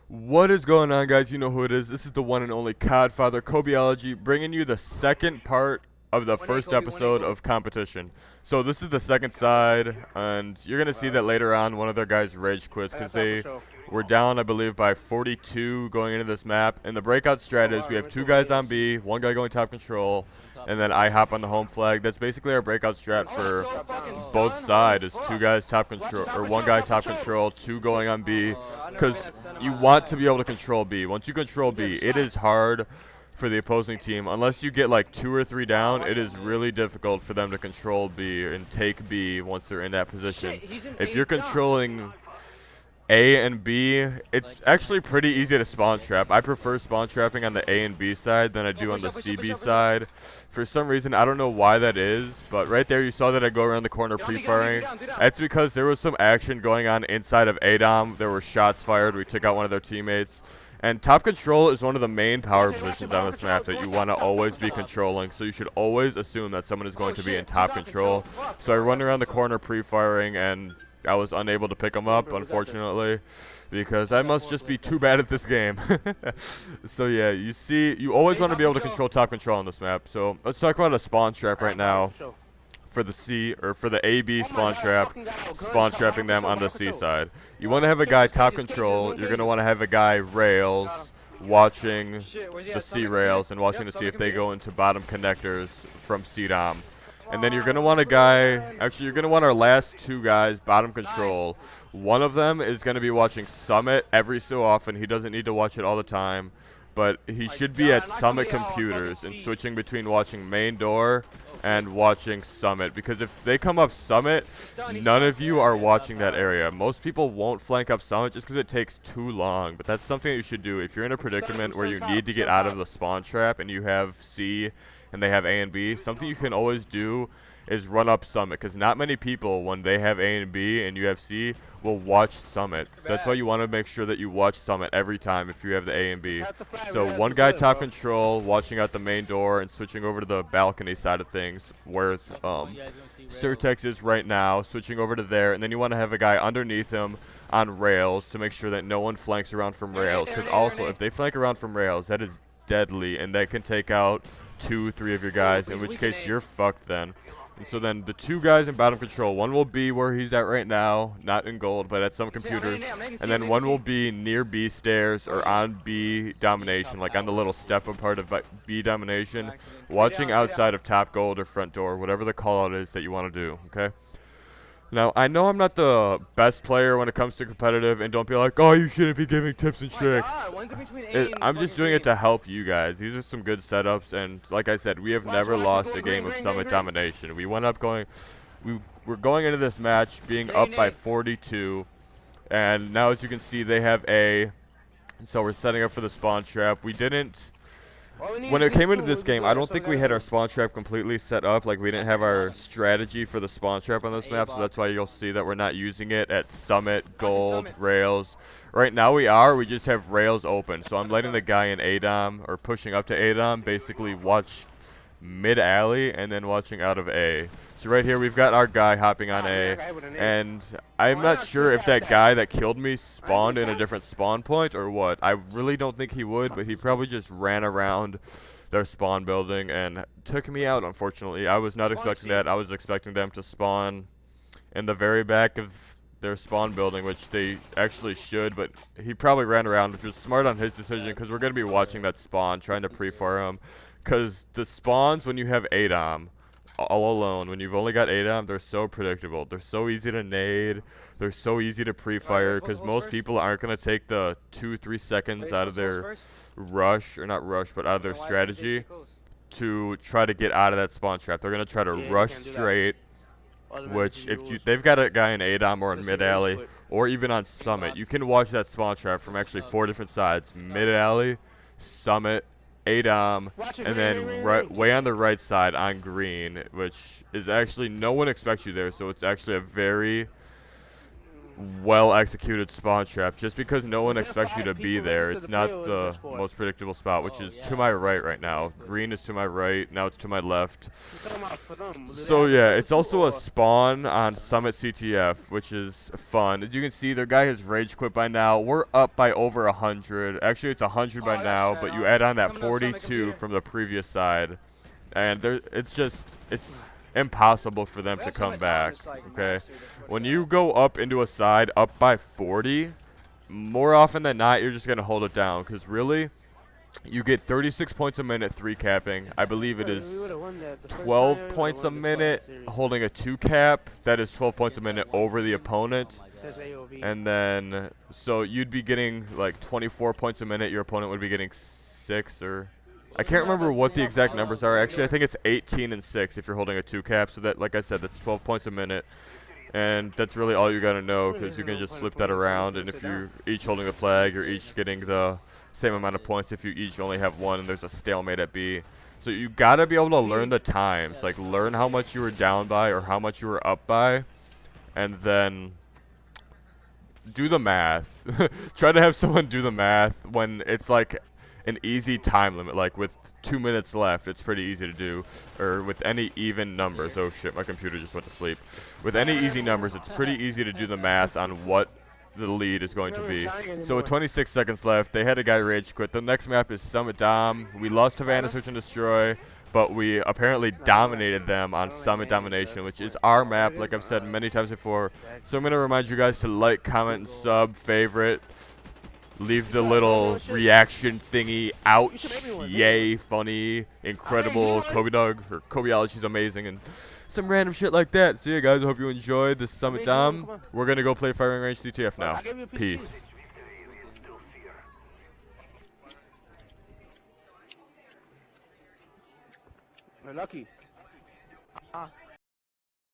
What is going on, guys? You know who it is. This is the one and only Codfather Kobiology, bringing you the second part of the first episode of competition. So this is the second side, and you're gonna see that later on one of their guys rage quits because they were down, I believe, by 42 going into this map. And the breakout strat is we have two guys on B, one guy going top control, and then I hop on the home flag. That's basically our breakout strat for both sides, is two guys top control, or one guy top control, two going on B, because you want to be able to control B. Once you control B, it is hard for the opposing team. Unless you get like 2 or 3 down, it is really difficult for them to control B and take B once they're in that position. If you're controlling A and B, it's actually pretty easy to spawn trap. I prefer spawn trapping on the A and B side than I do on the CB side. For some reason, I don't know why that is, but right there you saw that I go around the corner pre-firing. That's because there was some action going on inside of ADOM. There were shots fired. We took out one of their teammates. And top control is one of the main power positions on this map that you want to always be controlling. So you should always assume that someone is going to be in top control. So I run around the corner pre-firing, and I was unable to pick him up, unfortunately, because I must just be too bad at this game. So yeah, you see, you always want to be able to control top control on this map. So let's talk about a spawn trap right now for the C, or for the AB spawn trap, spawn trapping them on the C side. You want to have a guy top control. You're going to want to have a guy rails, watching the C rails and watching to see if they go into bottom connectors from CDOM. And then you're going to want a guy, actually you're going to want our last two guys bottom control. One of them is going to be watching Summit every so often. He doesn't need to watch it all the time, but he should be at Summit computers and switching between watching main door and watching Summit, because if they come up Summit, none of you are watching that area. Most people won't flank up Summit just because it takes too long, but that's something that you should do if you're in a predicament where you need to get out of the spawn trap and you have C and they have A and B. Something you can always do is run up Summit, because not many people, when they have A and B and you have C, will watch Summit. So that's why you want to make sure that you watch Summit every time if you have the A and B. So one guy top control, watching out the main door and switching over to the balcony side of things, where Surtex is right now, switching over to there. And then you want to have a guy underneath him on rails to make sure that no one flanks around from rails, because also if they flank around from rails, that is deadly, and that can take out 2, 3 of your guys, in which case you're fucked then. And so then the two guys in bottom control, one will be where he's at right now, not in gold, but at some computers. And then one will be near B stairs or on B domination, like on the little step up part of B domination, watching outside of top gold or front door, whatever the call out is that you want to do, okay? Now, I know I'm not the best player when it comes to competitive, and don't be like, oh, you shouldn't be giving tips and tricks. I'm just doing it to help you guys. These are some good setups, and like I said, we have never lost a game of Summit domination. We went up going, we're going into this match being up by 42, and now as you can see, they have A, so we're setting up for the spawn trap. We didn't. When it came into this game, I don't think we had our spawn trap completely set up. Like, we didn't have our strategy for the spawn trap on this map, so that's why you'll see that we're not using it at Summit, Gold, Rails. Right now we are. We just have Rails open. So I'm letting the guy in ADOM, or pushing up to ADOM, basically watch mid-alley and then watching out of A. So right here we've got our guy hopping on A, and I'm not sure if that guy that killed me spawned in a different spawn point or what. I really don't think he would, but he probably just ran around their spawn building and took me out, unfortunately. I was not expecting that. I was expecting them to spawn in the very back of their spawn building, which they actually should, but he probably ran around, which was smart on his decision, because we're going to be watching that spawn, trying to pre-fire him. Because the spawns, when you have ADOM all alone, when you've only got ADOM, they're so predictable. They're so easy to nade. They're so easy to pre-fire, because most people aren't going to take the 2-3 seconds out of their rush, or not rush, but out of their strategy to try to get out of that spawn trap. They're going to try to rush straight, which if they've got a guy in ADOM or in mid-alley, or even on Summit, you can watch that spawn trap from actually 4 different sides: mid-alley, Summit, ADOM, and then way on the right side on green, which is actually, no one expects you there, so it's actually a very well executed spawn trap. Just because no one expects you to be there, it's not the most predictable spot, which is to my right now. Green is to my right, now it's to my left. So yeah, it's also a spawn on Summit CTF, which is fun. As you can see, their guy has rage quit by now. We're up by over 100. Actually, it's 100 by now, but you add on that 42 from the previous side, and it's impossible for them to come back. Okay, when you go up into a side up by 40, more often than not, you're just gonna hold it down, because really, you get 36 points a minute 3 capping. I believe it is 12 points a minute holding a 2 cap. That is 12 points a minute over the opponent. And then, so you'd be getting like 24 points a minute. Your opponent would be getting 6, or I can't remember what the exact numbers are. Actually, I think it's 18 and 6 if you're holding a 2 cap. So that, like I said, that's 12 points a minute. And that's really all you gotta know, because you can just flip that around, and if you're each holding the flag, you're each getting the same amount of points if you each only have 1 and there's a stalemate at B. So you gotta be able to learn the times, like learn how much you were down by or how much you were up by, and then do the math. Try to have someone do the math when it's like an easy time limit, like with 2 minutes left. It's pretty easy to do, or with any even numbers. Oh shit, my computer just went to sleep. With any easy numbers, it's pretty easy to do the math on what the lead is going to be. So with 26 seconds left, they had a guy rage quit. The next map is Summit Dom. We lost Havana Search and Destroy, but we apparently dominated them on Summit Domination, which is our map, like I've said many times before. So I'm going to remind you guys to like, comment, and sub, favorite. Leave the little reaction thingy. Ouch, yay, funny, incredible, CobydogGaming, or CobydogGaming, amazing, and some random shit like that. So yeah, guys, I hope you enjoyed this Summit Dom. We're going to go play Firing Range CTF now. Peace. Lucky.